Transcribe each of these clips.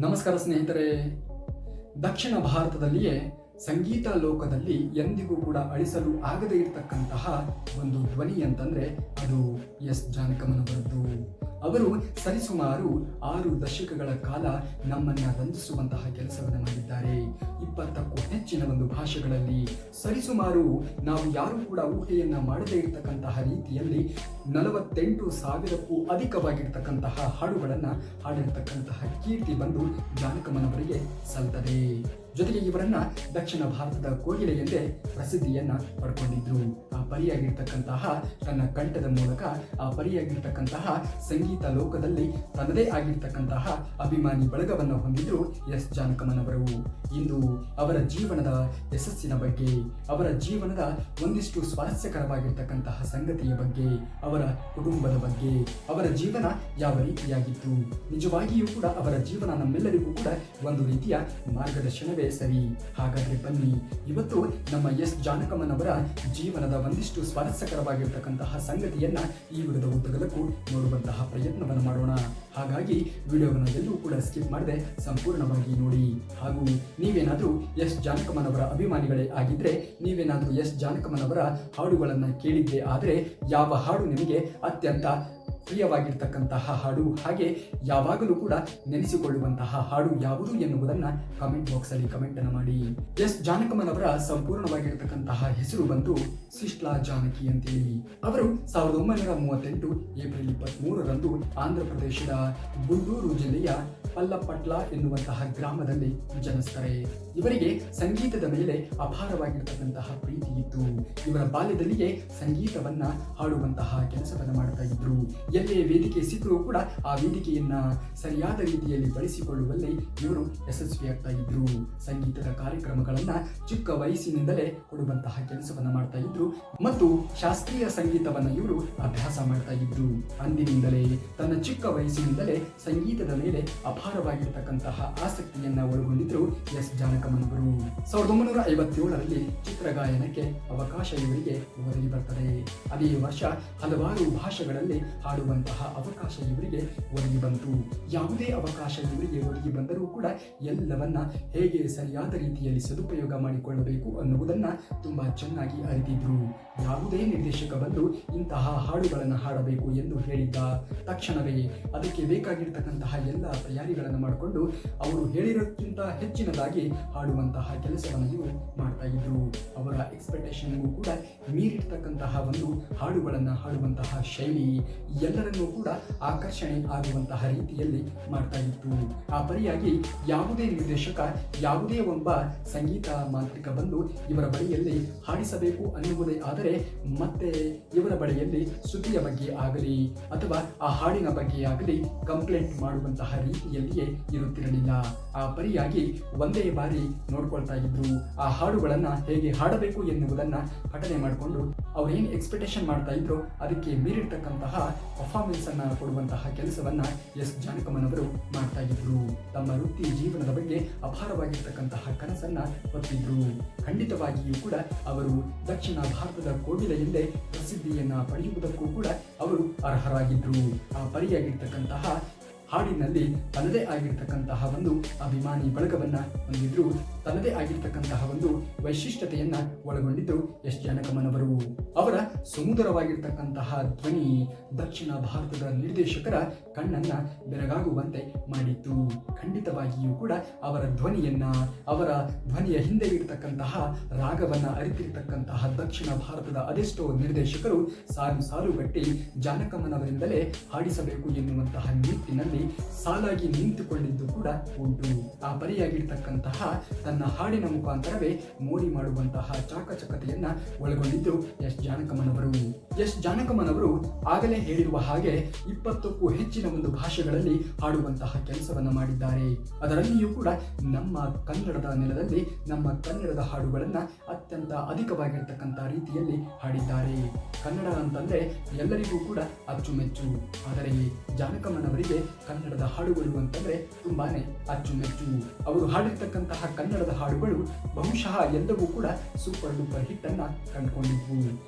ನಮಸ್ಕಾರ ಸ್ನೇಹಿತರೆ. ದಕ್ಷಿಣ ಭಾರತದಲ್ಲಿಯೇ ಸಂಗೀತ ಲೋಕದಲ್ಲಿ ಎಂದಿಗೂ ಕೂಡ ಅಳಿಸಲು ಆಗದೇ ಇರತಕ್ಕಂತಹ ಒಂದು ಧ್ವನಿ ಅಂತಂದ್ರೆ ಅದು ಎಸ್ ಜಾನಕಮ್ಮನವರದ್ದು. ಅವರು ಸರಿಸುಮಾರು 6 ದಶಕಗಳ ಕಾಲ ನಮ್ಮನ್ನ ರಂಜಿಸುವಂತಹ ಕೆಲಸವನ್ನು ಮಾಡಿದ್ದಾರೆ. 20ಕ್ಕೂ ಹೆಚ್ಚಿನ ಒಂದು ಭಾಷೆಗಳಲ್ಲಿ ಸರಿಸುಮಾರು ನಾವು ಯಾರು ಕೂಡ ಊಹೆಯನ್ನ ಮಾಡದೇ ಇರತಕ್ಕಂತಹ ರೀತಿಯಲ್ಲಿ 48,000ಕ್ಕೂ ಅಧಿಕವಾಗಿರ್ತಕ್ಕಂತಹ ಹಾಡುಗಳನ್ನು ಹಾಡಿರ್ತಕ್ಕಂತಹ ಕೀರ್ತಿ ಬಂದು ಜಾನಕಮ್ಮನವರಿಗೆ ಸಲ್ತದೆ. ಜೊತೆಗೆ ಇವರನ್ನ ದಕ್ಷಿಣ ಭಾರತದ ಕೋಗಿಲೆ ಎಂದೇ ಪ್ರಸಿದ್ಧಿಯನ್ನ ಪಡ್ಕೊಂಡಿದ್ರು. ಆ ಪರಿಯಾಗಿರ್ತಕ್ಕಂತಹ ತನ್ನ ಕಂಠದ ಮೂಲಕ ಆ ಪರಿಯಾಗಿರ್ತಕ್ಕಂತಹ ಸಂಗೀತ ಲೋಕದಲ್ಲಿ ತನ್ನದೇ ಆಗಿರ್ತಕ್ಕಂತಹ ಅಭಿಮಾನಿ ಬಳಗವನ್ನು ಹೊಂದಿದ್ರು ಎಸ್ ಜಾನಕಮ್ಮನವರು. ಇಂದು ಅವರ ಜೀವನದ ಯಶಸ್ಸಿನ ಬಗ್ಗೆ, ಅವರ ಜೀವನದ ಒಂದಿಷ್ಟು ಸ್ವಾರಸ್ಯಕರವಾಗಿರ್ತಕ್ಕಂತಹ ಸಂಗತಿಯ ಬಗ್ಗೆ, ಅವರ ಕುಟುಂಬದ ಬಗ್ಗೆ, ಅವರ ಜೀವನ ಯಾವ ರೀತಿಯಾಗಿತ್ತು, ನಿಜವಾಗಿಯೂ ಕೂಡ ಅವರ ಜೀವನ ನಮ್ಮೆಲ್ಲರಿಗೂ ಕೂಡ ಒಂದು ರೀತಿಯ ಮಾರ್ಗದರ್ಶನವೇ ಸರಿ. ಹಾಗಾದ್ರೆ ಬನ್ನಿ, ಇವತ್ತು ನಮ್ಮ ಎಸ್ ಜಾನಕಮ್ಮನವರ ಜೀವನದ ಒಂದಿಷ್ಟು ಸ್ವಾರಸ್ಯಕರವಾಗಿರ್ತಕ್ಕಂತಹ ಸಂಗತಿಯನ್ನ ಈ ವಿಡಿಯೋದ ಉದ್ದಗಲಕ್ಕೂ ನೋಡುವಂತಹ ಪ್ರಯತ್ನವನ್ನು ಮಾಡೋಣ. ಹಾಗಾಗಿ ವಿಡಿಯೋವನ್ನು ಎಲ್ಲೂ ಕೂಡ ಸ್ಕಿಪ್ ಮಾಡದೆ ಸಂಪೂರ್ಣವಾಗಿ ನೋಡಿ. ಹಾಗೂ ನೀವೇನಾದ್ರೂ ಎಸ್ ಜಾನಕಮ್ಮನವರ ಅಭಿಮಾನಿಗಳೇ ಆಗಿದ್ರೆ, ನೀವೇನಾದ್ರೂ ಎಸ್ ಜಾನಕಮ್ಮನವರ ಹಾಡುಗಳನ್ನ ಕೇಳಿದ್ದೆ ಆದರೆ ಯಾವ ಹಾಡು ನಿಮಗೆ ಅತ್ಯಂತ ಪ್ರಿಯವಾಗಿರ್ತಕ್ಕಂತಹ ಹಾಡು, ಹಾಗೆ ಯಾವಾಗಲೂ ಕೂಡ ನೆನೆಸಿಕೊಳ್ಳುವಂತಹ ಹಾಡು ಯಾವುದು ಎನ್ನುವುದನ್ನ ಕಮೆಂಟ್ ಬಾಕ್ಸ್ ಅಲ್ಲಿ ಕಮೆಂಟ್ ಅನ್ನು ಮಾಡಿ. ಎಸ್ ಜಾನಕಮ್ಮನವರ ಸಂಪೂರ್ಣವಾಗಿರ್ತಕ್ಕಂತಹ ಹೆಸರು ಬಂದು ಸಿಸ್ಲಾ ಜಾನಕಿ ಅಂತೇಳಿ. ಅವರು 1938 ಏಪ್ರಿಲ್ 23ರಂದು ಆಂಧ್ರ ಪ್ರದೇಶದ ಗುಂಟೂರು ಜಿಲ್ಲೆಯ ಪಲ್ಲಪಟ್ಲ ಎನ್ನುವಂತಹ ಗ್ರಾಮದಲ್ಲಿ ಜನಿಸ್ತಾರೆ. ಇವರಿಗೆ ಸಂಗೀತದ ಮೇಲೆ ಅಪಾರವಾಗಿರ್ತಕ್ಕಂತಹ ಪ್ರೀತಿ ಇತ್ತು. ಇವರ ಬಾಲ್ಯದಲ್ಲಿಯೇ ಸಂಗೀತವನ್ನ ಹಾಡುವಂತಹ ಕೆಲಸವನ್ನ ಮಾಡ್ತಾ ಇದ್ರು. ಎಲ್ಲೇ ವೇದಿಕೆ ಸಿಕ್ಕರೂ ಕೂಡ ಆ ವೇದಿಕೆಯನ್ನ ಸರಿಯಾದ ರೀತಿಯಲ್ಲಿ ಬಳಸಿಕೊಳ್ಳುವಲ್ಲಿ ಇವರು ಯಶಸ್ವಿಯಾಗ್ತಾ ಇದ್ರು. ಸಂಗೀತದ ಕಾರ್ಯಕ್ರಮಗಳನ್ನ ಚಿಕ್ಕ ವಯಸ್ಸಿನಿಂದಲೇ ಕೊಡುವಂತಹ ಕೆಲಸವನ್ನ ಮಾಡ್ತಾ ಇದ್ರು ಮತ್ತು ಶಾಸ್ತ್ರೀಯ ಸಂಗೀತವನ್ನ ಇವರು ಅಭ್ಯಾಸ ಮಾಡ್ತಾ ಇದ್ರು. ಅಂದಿನಿಂದಲೇ ತನ್ನ ಚಿಕ್ಕ ವಯಸ್ಸಿನಿಂದಲೇ ಸಂಗೀತದ ಮೇಲೆ ಅಪಾರವಾಗಿರ್ತಕ್ಕಂತಹ ಆಸಕ್ತಿಯನ್ನ ಒಳಗೊಂಡಿದ್ರು ಎಸ್ ಜಾನಕಮ್ಮನವರು. 1957ರಲ್ಲಿ ಚಿತ್ರಗಾಯನಕ್ಕೆ ಅವಕಾಶ ಇವರಿಗೆ ಒದಗಿ ಬರ್ತದೆ. ಅದೇ ವರ್ಷ ಹಲವಾರು ಭಾಷೆಗಳಲ್ಲಿ ಹಾಡುವಂತಹ ಅವಕಾಶ ಇವರಿಗೆ ಒದಗಿ ಬಂತು. ಯಾವುದೇ ಅವಕಾಶ ಇವರಿಗೆ ಒದಗಿ ಬಂದರೂ ಕೂಡ ಎಲ್ಲವನ್ನ ಹೇಗೆ ಸರಿಯಾದ ರೀತಿಯಲ್ಲಿ ಸದುಪಯೋಗ ಮಾಡಿಕೊಳ್ಳಬೇಕು ಅನ್ನುವುದನ್ನ ತುಂಬಾ ಚೆನ್ನಾಗಿ ಅರಿತಿದ್ರು. ಯಾವುದೇ ನಿರ್ದೇಶಕ ಬಂದು ಇಂತಹ ಹಾಡುಗಳನ್ನು ಹಾಡಬೇಕು ಎಂದು ಹೇಳಿದ್ದ ತಕ್ಷಣವೇ ಅದಕ್ಕೆ ಬೇಕಾಗಿರ್ತಕ್ಕಂತಹ ಎಲ್ಲ ತಯಾರಿಗಳನ್ನು ಮಾಡಿಕೊಂಡು ಅವರು ಹೇಳಿರೋಕ್ಕಿಂತ ಹೆಚ್ಚಿನದಾಗಿ ಹಾಡುವಂತಹ ಕೆಲಸವನ್ನು ಇವರು ಮಾಡ್ತಾ ಇದ್ರು. ಅವರ ಎಕ್ಸ್ಪೆಕ್ಟೇಷನ್ಗೂ ಕೂಡ ಮೀರಿರ್ತಕ್ಕಂತಹ ಒಂದು ಹಾಡುಗಳನ್ನು ಹಾಡುವಂತಹ ಶೈಲಿ ಎಲ್ಲರನ್ನೂ ಕೂಡ ಆಕರ್ಷಣೆ ಆಗುವಂತಹ ರೀತಿಯಲ್ಲಿ ಮಾಡ್ತಾ ಇತ್ತು. ಆ ಪರಿಯಾಗಿ ಯಾವುದೇ ನಿರ್ದೇಶಕ, ಯಾವುದೇ ಒಬ್ಬ ಸಂಗೀತ ಮಾಂತ್ರಿಕ ಬಂದು ಇವರ ಬಳಿಯಲ್ಲಿ ಹಾಡಿಸಬೇಕು ಅನ್ನುವುದೇ ಆದರೆ ಮತ್ತೆ ಇವರ ಬಳಿಯಲ್ಲಿ ಶ್ರುತಿಯ ಬಗ್ಗೆ ಆಗಲಿ ಅಥವಾ ಆ ಹಾಡಿನ ಬಗ್ಗೆ ಆಗಲಿ ಕಂಪ್ಲೇಂಟ್ ಮಾಡುವಂತಹ ರೀತಿಯಲ್ಲಿಯೇ ಇರುತ್ತಿರಲಿಲ್ಲ. ಆ ಪರಿಯಾಗಿ ಒಂದೇ ಬಾರಿ ನೋಡ್ಕೊಳ್ತಾ ಇದ್ರು. ಆ ಹಾಡುಗಳನ್ನ ಹೇಗೆ ಹಾಡಬೇಕು ಎನ್ನುವುದನ್ನ ಪಠನೆ ಮಾಡಿಕೊಂಡು ಅವ್ರೇನು ಎಕ್ಸ್ಪೆಕ್ಟೇಷನ್ ಮಾಡ್ತಾ ಇದ್ರು ಅದಕ್ಕೆ ಮೀರಿರ್ತಕ್ಕಂತಹ ಪರ್ಫಾರ್ಮೆನ್ಸ್ ಅನ್ನ ಕೊಡುವಂತಹ ಕೆಲಸವನ್ನ ಎಸ್ ಜಾನಕಮ್ಮನವರು ಮಾಡ್ತಾ ಇದ್ರು. ತಮ್ಮ ವೃತ್ತಿ ಜೀವನದ ಬಗ್ಗೆ ಅಪಾರವಾಗಿರ್ತಕ್ಕಂತಹ ಕನಸನ್ನ ಹೊತ್ತಿದ್ರು. ಖಂಡಿತವಾಗಿಯೂ ಕೂಡ ಅವರು ದಕ್ಷಿಣ ಭಾರತದ ಕೋಗಿಲೆ ಎಂದೇ ಪ್ರಸಿದ್ಧಿಯನ್ನ ಪಡೆಯುವುದಕ್ಕೂ ಕೂಡ ಅವರು ಅರ್ಹರಾಗಿದ್ರು. ಆ ಪರಿಯಾಗಿರ್ತಕ್ಕಂತಹ ಹಾಡಿನಲ್ಲಿ ತನ್ನದೇ ಆಗಿರ್ತಕ್ಕಂತಹ ಒಂದು ಅಭಿಮಾನಿ ಬಳಗವನ್ನ ಹೊಂದಿದ್ರು. ತನ್ನದೇ ಆಗಿರ್ತಕ್ಕಂತಹ ಒಂದು ವೈಶಿಷ್ಟ್ಯತೆಯನ್ನ ಒಳಗೊಂಡಿದ್ರು ಎಸ್ ಜಾನಕಮ್ಮನವರು. ಅವರ ಸುಮಧುರವಾಗಿರ್ತಕ್ಕಂತಹ ಧ್ವನಿ ದಕ್ಷಿಣ ಭಾರತದ ನಿರ್ದೇಶಕರ ಕಣ್ಣನ್ನ ಬೆರಗಾಗುವಂತೆ ಮಾಡಿತ್ತು. ಖಂಡಿತವಾಗಿಯೂ ಕೂಡ ಅವರ ಧ್ವನಿಯ ಹಿಂದೆ ಇರತಕ್ಕಂತಹ ರಾಗವನ್ನ ಅರಿತಿರ್ತಕ್ಕಂತಹ ದಕ್ಷಿಣ ಭಾರತದ ಅದೆಷ್ಟೋ ನಿರ್ದೇಶಕರು ಸಾಲುಗಟ್ಟಿ ಜಾನಕಮ್ಮನವರಿಂದಲೇ ಹಾಡಿಸಬೇಕು ಎನ್ನುವಂತಹ ನಿಟ್ಟಿನಲ್ಲಿ ಸಾಲಾಗಿ ನಿಂತುಕೊಂಡಿದ್ದು ಕೂಡ ಉಂಟು. ಆ ಪರಿಯಾಗಿರ್ತಕ್ಕಂತಹ ತನ್ನ ಹಾಡಿನ ಮುಖಾಂತರವೇ ಮೋಡಿ ಮಾಡುವಂತಹ ಚಾಕಚಕತೆಯನ್ನ ಒಳಗೊಂಡಿದ್ದು ಎಸ್ ಜಾನಕಮ್ಮನವರು. ಎಸ್ ಜಾನಕಮ್ಮನವರು ಆಗಲೇ ಹೇಳಿರುವ ಹಾಗೆ 20ಕ್ಕೂ ಹೆಚ್ಚಿನ ಒಂದು ಭಾಷೆಗಳಲ್ಲಿ ಹಾಡುವಂತಹ ಕೆಲಸವನ್ನ ಮಾಡಿದ್ದಾರೆ. ಅದರಲ್ಲಿಯೂ ಕೂಡ ನಮ್ಮ ಕನ್ನಡದ ನೆಲದಲ್ಲಿ ನಮ್ಮ ಕನ್ನಡದ ಹಾಡುಗಳನ್ನ ಅತ್ಯಂತ ಅಧಿಕವಾಗಿರ್ತಕ್ಕಂತಹ ರೀತಿಯಲ್ಲಿ ಹಾಡಿದ್ದಾರೆ. ಕನ್ನಡ ಅಂತಂದ್ರೆ ಎಲ್ಲರಿಗೂ ಕೂಡ ಅಚ್ಚುಮೆಚ್ಚು. ಆದರೆ ಜಾನಕಮ್ಮನವರಿಗೆ ಕನ್ನಡದ ಹಾಡುಗಳು ಅಂತಂದ್ರೆ ತುಂಬಾನೇ ಅಚ್ಚುಮೆಚ್ಚು. ಅವರು ಹಾಡಿರ್ತಕ್ಕಂತಹ ಕನ್ನಡದ ಹಾಡುಗಳು ಬಹುಶಃ ಎಲ್ಲವೂ ಕೂಡ ಸೂಪರ್ ಡೂಪರ್ ಹಿಟ್ ಅನ್ನ ಕಂಡುಕೊಂಡಿದ್ವು.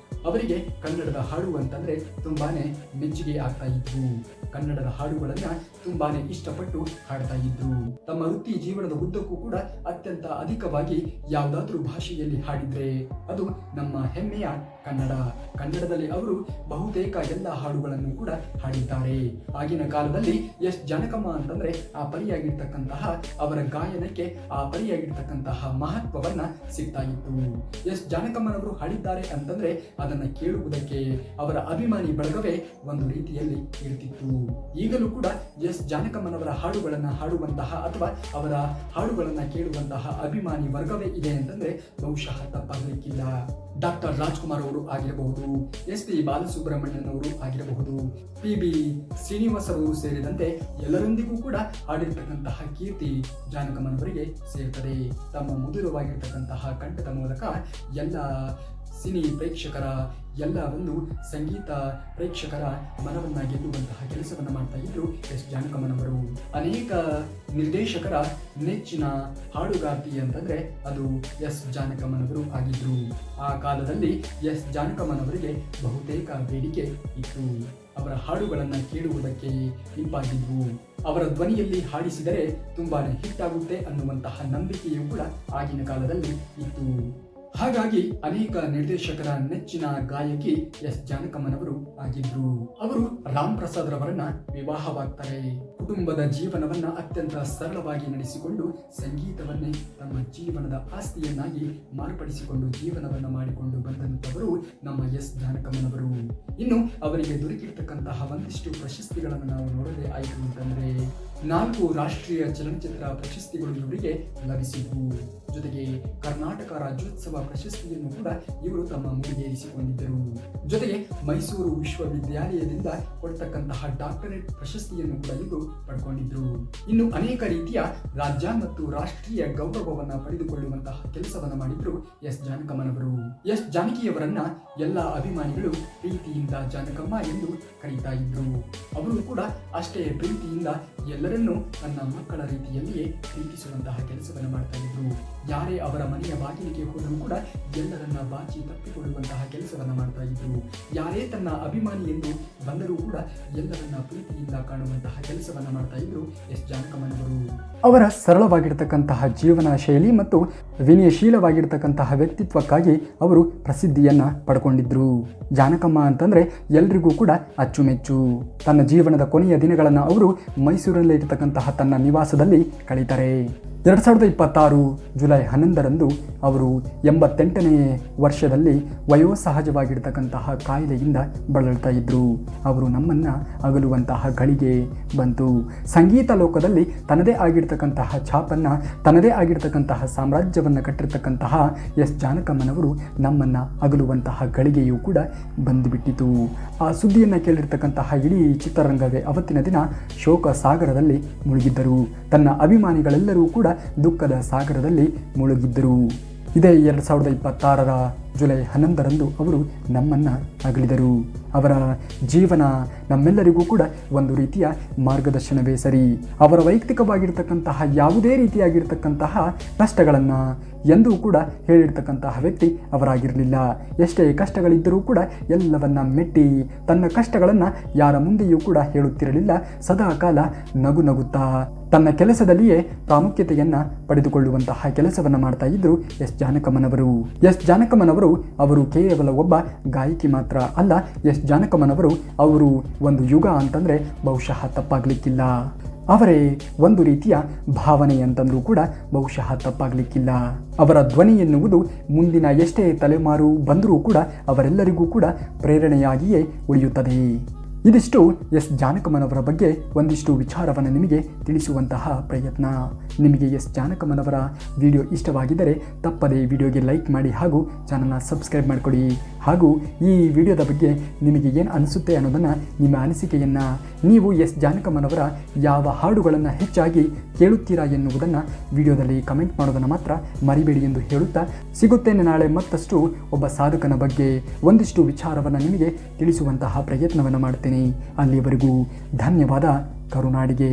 ಅವರಿಗೆ ಕನ್ನಡದ ಹಾಡು ಅಂತಂದ್ರೆ ತುಂಬಾನೇ ಮೆಚ್ಚುಗೆ ಆಗ್ತಾ ಇದ್ವು. ಕನ್ನಡದ ಹಾಡುಗಳನ್ನ ತುಂಬಾನೇ ಇಷ್ಟಪಟ್ಟು ಹಾಡ್ತಾ ಇದ್ರು. ತಮ್ಮ ವೃತ್ತಿ ಜೀವನದ ಉದ್ದಕ್ಕೂ ಕೂಡ ಅತ್ಯಂತ ಅಧಿಕವಾಗಿ ಯಾವುದಾದ್ರೂ ಭಾಷೆಯಲ್ಲಿ ಹಾಡಿದ್ರೆ ಅದು ನಮ್ಮ ಹೆಮ್ಮೆಯ ಕನ್ನಡದಲ್ಲಿ ಅವರು ಬಹುತೇಕ ಎಲ್ಲ ಹಾಡುಗಳನ್ನು ಕೂಡ ಹಾಡಿದ್ದಾರೆ. ಆಗಿನ ಕಾಲದಲ್ಲಿ ಎಸ್ ಜಾನಕಮ್ಮ ಅಂತಂದ್ರೆ ಆ ಪರಿಯಾಗಿರ್ತಕ್ಕಂತಹ ಅವರ ಗಾಯನಕ್ಕೆ ಆ ಪರಿಯಾಗಿರ್ತಕ್ಕಂತಹ ಮಹತ್ವವನ್ನ ಸಿಗ್ತಾ ಇತ್ತು. ಎಸ್ ಜಾನಕಮ್ಮನವರು ಹಾಡಿದ್ದಾರೆ ಅಂತಂದ್ರೆ ಅದನ್ನ ಕೇಳುವುದಕ್ಕೆ ಅವರ ಅಭಿಮಾನಿ ಬಳಗವೇ ಒಂದು ರೀತಿಯಲ್ಲಿ ಇರ್ತಿತ್ತು. ಈಗಲೂ ಕೂಡ ಎಸ್ ಜಾನಕಮ್ಮನವರ ಹಾಡುಗಳನ್ನ ಹಾಡುವಂತಹ ಅಥವಾ ಅವರ ಹಾಡುಗಳನ್ನ ಕೇಳುವಂತಹ ಅಭಿಮಾನಿ ವರ್ಗವೇ ಇದೆ ಅಂತಂದ್ರೆ ಬಹುಶಃ ತಪ್ಪಾಗಲಿಕ್ಕಿಲ್ಲ. ಡಾಕ್ಟರ್ ರಾಜ್ಕುಮಾರ್ ಅವರು ಆಗಿರಬಹುದು, ಎಸ್ ಪಿ ಬಾಲಸುಬ್ರಹ್ಮಣ್ಯನ್ ಅವರು ಆಗಿರಬಹುದು, PB ಶ್ರೀನಿವಾಸ್ ಅವರು ಸೇರಿದಂತೆ ಎಲ್ಲರೊಂದಿಗೂ ಕೂಡ ಹಾಡಿರ್ತಕ್ಕಂತಹ ಕೀರ್ತಿ ಜಾನಕಮ್ಮನವರಿಗೆ ಸೇರ್ತದೆ. ತಮ್ಮ ಮಧುರವಾಗಿರ್ತಕ್ಕಂತಹ ಕಂಠದ ಮೂಲಕ ಎಲ್ಲ ಸಿನಿ ಪ್ರೇಕ್ಷಕರ ಎಲ್ಲ ಒಂದು ಸಂಗೀತ ಪ್ರೇಕ್ಷಕರ ಮನವನ್ನ ಗೆಲ್ಲುವಂತಹ ಕೆಲಸವನ್ನ ಮಾಡ್ತಾ ಇದ್ರು ಎಸ್ ಜಾನಕಮ್ಮನವರು. ಅನೇಕ ನಿರ್ದೇಶಕರ ನೆಚ್ಚಿನ ಹಾಡುಗಾರ್ತಿ ಅಂತಂದ್ರೆ ಅದು ಎಸ್ ಜಾನಕಮ್ಮನವರು ಆಗಿದ್ರು. ಆ ಕಾಲದಲ್ಲಿ ಎಸ್ ಜಾನಕಮ್ಮನವರಿಗೆ ಬಹುತೇಕ ಬೇಡಿಕೆ ಇತ್ತು. ಅವರ ಹಾಡುಗಳನ್ನ ಕೇಳುವುದಕ್ಕೆ ಇಂಪಾಗಿದ್ವು. ಅವರ ಧ್ವನಿಯಲ್ಲಿ ಹಾಡಿಸಿದರೆ ತುಂಬಾನೇ ಹಿಟ್ ಆಗುತ್ತೆ ಅನ್ನುವಂತಹ ನಂಬಿಕೆಯೂ ಕೂಡ ಆಗಿನ ಕಾಲದಲ್ಲಿ ಇತ್ತು. ಹಾಗಾಗಿ ಅನೇಕ ನಿರ್ದೇಶಕರ ನೆಚ್ಚಿನ ಗಾಯಕಿ ಎಸ್ ಜಾನಕಮ್ಮನವರು ಆಗಿದ್ರು. ಅವರು ರಾಮ್ ಪ್ರಸಾದ್ ರವರನ್ನ ವಿವಾಹವಾಗ್ತಾರೆ. ಕುಟುಂಬದ ಜೀವನವನ್ನ ಅತ್ಯಂತ ಸರಳವಾಗಿ ನಡೆಸಿಕೊಂಡು ಸಂಗೀತವನ್ನೇ ತಮ್ಮ ಜೀವನದ ಆಸ್ತಿಯನ್ನಾಗಿ ಮಾರ್ಪಡಿಸಿಕೊಂಡು ಜೀವನವನ್ನ ಮಾಡಿಕೊಂಡು ಬಂದಂತವರು ನಮ್ಮ ಎಸ್ ಜಾನಕಮ್ಮನವರು. ಇನ್ನು ಅವರಿಗೆ ದೊರಕಿರ್ತಕ್ಕಂತಹ ಒಂದಿಷ್ಟು ಪ್ರಶಸ್ತಿಗಳನ್ನು ನಾವು ನೋಡದೆ ಆಯಿತು ಅಂತಂದ್ರೆ 4 ರಾಷ್ಟ್ರೀಯ ಚಲನಚಿತ್ರ ಪ್ರಶಸ್ತಿಗಳು ಇವರಿಗೆ ಲಭಿಸಿದ್ವು. ಜೊತೆಗೆ ಕರ್ನಾಟಕ ರಾಜ್ಯೋತ್ಸವ ಪ್ರಶಸ್ತಿಯನ್ನು ಕೂಡ ಇವರು ತಮ್ಮ ಮುಡಿಗೇರಿಸಿಕೊಂಡಿದ್ದರು. ಜೊತೆಗೆ ಮೈಸೂರು ವಿಶ್ವವಿದ್ಯಾಲಯದಿಂದ ಕೊಡ್ತಕ್ಕಂತಹ ಡಾಕ್ಟರೇಟ್ ಪ್ರಶಸ್ತಿಯನ್ನು ಕೂಡ ಇವರು ಪಡ್ಕೊಂಡಿದ್ರು. ಇನ್ನು ಅನೇಕ ರೀತಿಯ ರಾಜ್ಯ ಮತ್ತು ರಾಷ್ಟ್ರೀಯ ಗೌರವವನ್ನ ಪಡೆದುಕೊಳ್ಳುವಂತಹ ಕೆಲಸವನ್ನ ಮಾಡಿದ್ರು ಎಸ್ ಜಾನಕಮ್ಮನವರು. ಎಸ್ ಜಾನಕಿಯವರನ್ನ ಎಲ್ಲ ಅಭಿಮಾನಿಗಳು ಪ್ರೀತಿಯಿಂದ ಜಾನಕಮ್ಮ ಎಂದು ಕರೀತಾ ಇದ್ರು. ಅವರು ಕೂಡ ಅಷ್ಟೇ ಪ್ರೀತಿಯಿಂದ ಎಲ್ಲರನ್ನೂ ತನ್ನ ಮಕ್ಕಳ ರೀತಿಯಲ್ಲಿಯೇ ಪ್ರೀತಿಸುವಂತಹ ಕೆಲಸವನ್ನು ಮಾಡ್ತಾ ಇದ್ರು. ಯಾರೇ ಅವರ ಮನೆಯ ಬಾಗಿಲಿಗೆ ಹೋದರೂ ಕೂಡ ಎಲ್ಲರನ್ನ ಬಾಚಿ ತಪ್ಪಿಕೊಳ್ಳುವಂತಹ ಕೆಲಸವನ್ನ ಮಾಡ್ತಾ ಇದ್ರು. ಯಾರೇ ತನ್ನ ಅಭಿಮಾನಿ ಎಂದು ಬಂದರೂ ಕೂಡ ಎಲ್ಲರನ್ನ ಪ್ರೀತಿಯಿಂದ ಕಾಣುವಂತಹ ಕೆಲಸವನ್ನ ಮಾಡ್ತಾ ಇದ್ರು ಎಸ್ ಜಾನಕಮ್ಮನವರು. ಅವರ ಸರಳವಾಗಿರ್ತಕ್ಕಂತಹ ಜೀವನ ಶೈಲಿ ಮತ್ತು ವಿನಯಶೀಲವಾಗಿರ್ತಕ್ಕಂತಹ ವ್ಯಕ್ತಿತ್ವಕ್ಕಾಗಿ ಅವರು ಪ್ರಸಿದ್ಧಿಯನ್ನ ಪಡ್ಕೊಂಡಿದ್ರು. ಜಾನಕಮ್ಮ ಅಂತಂದ್ರೆ ಎಲ್ರಿಗೂ ಕೂಡ ಅಚ್ಚುಮೆಚ್ಚು. ತನ್ನ ಜೀವನದ ಕೊನೆಯ ದಿನಗಳನ್ನು ಅವರು ಮೈಸೂರಿನಲ್ಲಿ ಇರತಕ್ಕಂತಹ ತನ್ನ ನಿವಾಸದಲ್ಲಿ ಕಳೀತಾರೆ. 2026 ಜುಲೈ 11ರಂದು ಅವರು 88ನೇ ವರ್ಷದಲ್ಲಿ ವಯೋಸಹಜವಾಗಿರ್ತಕ್ಕಂತಹ ಕಾಯಿಲೆಯಿಂದ ಬಳಲ್ತಾ ಇದ್ರು. ಅವರು ನಮ್ಮನ್ನ ಅಗಲುವಂತಹ ಗಳಿಗೆ ಬಂತು. ಸಂಗೀತ ಲೋಕದಲ್ಲಿ ತನ್ನದೇ ಆಗಿರ್ತಕ್ಕಂತಹ ಛಾಪನ್ನ, ತನ್ನದೇ ಆಗಿರ್ತಕ್ಕಂತಹ ಸಾಮ್ರಾಜ್ಯವನ್ನು ಕಟ್ಟಿರ್ತಕ್ಕಂತಹ ಎಸ್ ಜಾನಕಮ್ಮನವರು ನಮ್ಮನ್ನ ಅಗಲುವಂತಹ ಗಳಿಗೆಯೂ ಕೂಡ ಬಂದುಬಿಟ್ಟಿತು. ಆ ಸುದ್ದಿಯನ್ನು ಕೇಳಿರ್ತಕ್ಕಂತಹ ಇಡೀ ಚಿತ್ರರಂಗವೇ ಅವತ್ತಿನ ದಿನ ಶೋಕ ಸಾಗರದಲ್ಲಿ ಮುಳುಗಿದ್ದರು. ತನ್ನ ಅಭಿಮಾನಿಗಳೆಲ್ಲರೂ ಕೂಡ ದುಃಖದ ಸಾಗರದಲ್ಲಿ ಮುಳುಗಿದ್ದರು. ಇದೇ 2026 ಜುಲೈ 11ರಂದು ಅವರು ನಮ್ಮನ್ನ ಅಗಲಿದರು. ಅವರ ಜೀವನ ನಮ್ಮೆಲ್ಲರಿಗೂ ಕೂಡ ಒಂದು ರೀತಿಯ ಮಾರ್ಗದರ್ಶನವೇ ಸರಿ. ಅವರ ವೈಯಕ್ತಿಕವಾಗಿರ್ತಕ್ಕಂತಹ ಯಾವುದೇ ರೀತಿಯಾಗಿರ್ತಕ್ಕಂತಹ ಕಷ್ಟಗಳನ್ನು ಎಂದೂ ಕೂಡ ಹೇಳಿರ್ತಕ್ಕಂತಹ ವ್ಯಕ್ತಿ ಅವರಾಗಿರಲಿಲ್ಲ. ಎಷ್ಟೇ ಕಷ್ಟಗಳಿದ್ದರೂ ಕೂಡ ಎಲ್ಲವನ್ನ ಮೆಟ್ಟಿ ತನ್ನ ಕಷ್ಟಗಳನ್ನು ಯಾರ ಮುಂದೆಯೂ ಕೂಡ ಹೇಳುತ್ತಿರಲಿಲ್ಲ. ಸದಾ ಕಾಲ ನಗು ನಗುತ್ತಾ ತನ್ನ ಕೆಲಸದಲ್ಲಿಯೇ ಪ್ರಾಮುಖ್ಯತೆಯನ್ನ ಪಡೆದುಕೊಳ್ಳುವಂತಹ ಕೆಲಸವನ್ನ ಮಾಡ್ತಾ ಇದ್ರು ಎಸ್ ಜಾನಕಮ್ಮನವರು. ಎಸ್ ಜಾನಕಮ್ಮನವರು ಅವರು ಕೇವಲ ಒಬ್ಬ ಗಾಯಕಿ ಮಾತ್ರ ಅಲ್ಲ. ಎಸ್ ಜಾನಕಮ್ಮನವರು ಅವರು ಒಂದು ಯುಗ ಅಂತಂದ್ರೆ ಬಹುಶಃ ತಪ್ಪಾಗ್ಲಿಕ್ಕಿಲ್ಲ. ಅವರೇ ಒಂದು ರೀತಿಯ ಭಾವನೆ ಅಂತಂದ್ರೂ ಕೂಡ ಬಹುಶಃ ತಪ್ಪಾಗ್ಲಿಕ್ಕಿಲ್ಲ. ಅವರ ಧ್ವನಿ ಎನ್ನುವುದು ಮುಂದಿನ ಎಷ್ಟೇ ತಲೆಮಾರು ಬಂದರೂ ಕೂಡ ಅವರೆಲ್ಲರಿಗೂ ಕೂಡ ಪ್ರೇರಣೆಯಾಗಿಯೇ ಉಳಿಯುತ್ತದೆ. ಇದಿಷ್ಟು ಎಸ್ ಜಾನಕಮ್ಮನವರ ಬಗ್ಗೆ ಒಂದಿಷ್ಟು ವಿಚಾರವನ್ನು ನಿಮಗೆ ತಿಳಿಸುವಂತಹ ಪ್ರಯತ್ನ. ನಿಮಗೆ ಎಸ್ ಜಾನಕಮ್ಮನವರ ವಿಡಿಯೋ ಇಷ್ಟವಾಗಿದ್ದರೆ ತಪ್ಪದೇ ವಿಡಿಯೋಗೆ ಲೈಕ್ ಮಾಡಿ ಹಾಗೂ ಚಾನಲ್ನ ಸಬ್ಸ್ಕ್ರೈಬ್ ಮಾಡಿಕೊಡಿ. ಹಾಗೂ ಈ ವಿಡಿಯೋದ ಬಗ್ಗೆ ನಿಮಗೆ ಏನು ಅನಿಸುತ್ತೆ ಅನ್ನೋದನ್ನು, ನಿಮ್ಮ ಅನಿಸಿಕೆಯನ್ನು ನೀವು ಎಸ್ ಜಾನಕಮ್ಮನವರ ಯಾವ ಹಾಡುಗಳನ್ನು ಹೆಚ್ಚಾಗಿ ಕೇಳುತ್ತೀರಾ ಎನ್ನುವುದನ್ನು ವಿಡಿಯೋದಲ್ಲಿ ಕಮೆಂಟ್ ಮಾಡೋದನ್ನು ಮಾತ್ರ ಮರಿಬೇಡಿ ಎಂದು ಹೇಳುತ್ತಾ ಸಿಗುತ್ತೇನೆ ನಾಳೆ ಮತ್ತಷ್ಟು ಒಬ್ಬ ಸಾಧಕನ ಬಗ್ಗೆ ಒಂದಿಷ್ಟು ವಿಚಾರವನ್ನು ನಿಮಗೆ ತಿಳಿಸುವಂತಹ ಪ್ರಯತ್ನವನ್ನು ಮಾಡ್ತೇನೆ. ಅಲ್ಲಿಯವರೆಗೂ ಧನ್ಯವಾದ. ಕರುನಾಡಿಗೆ.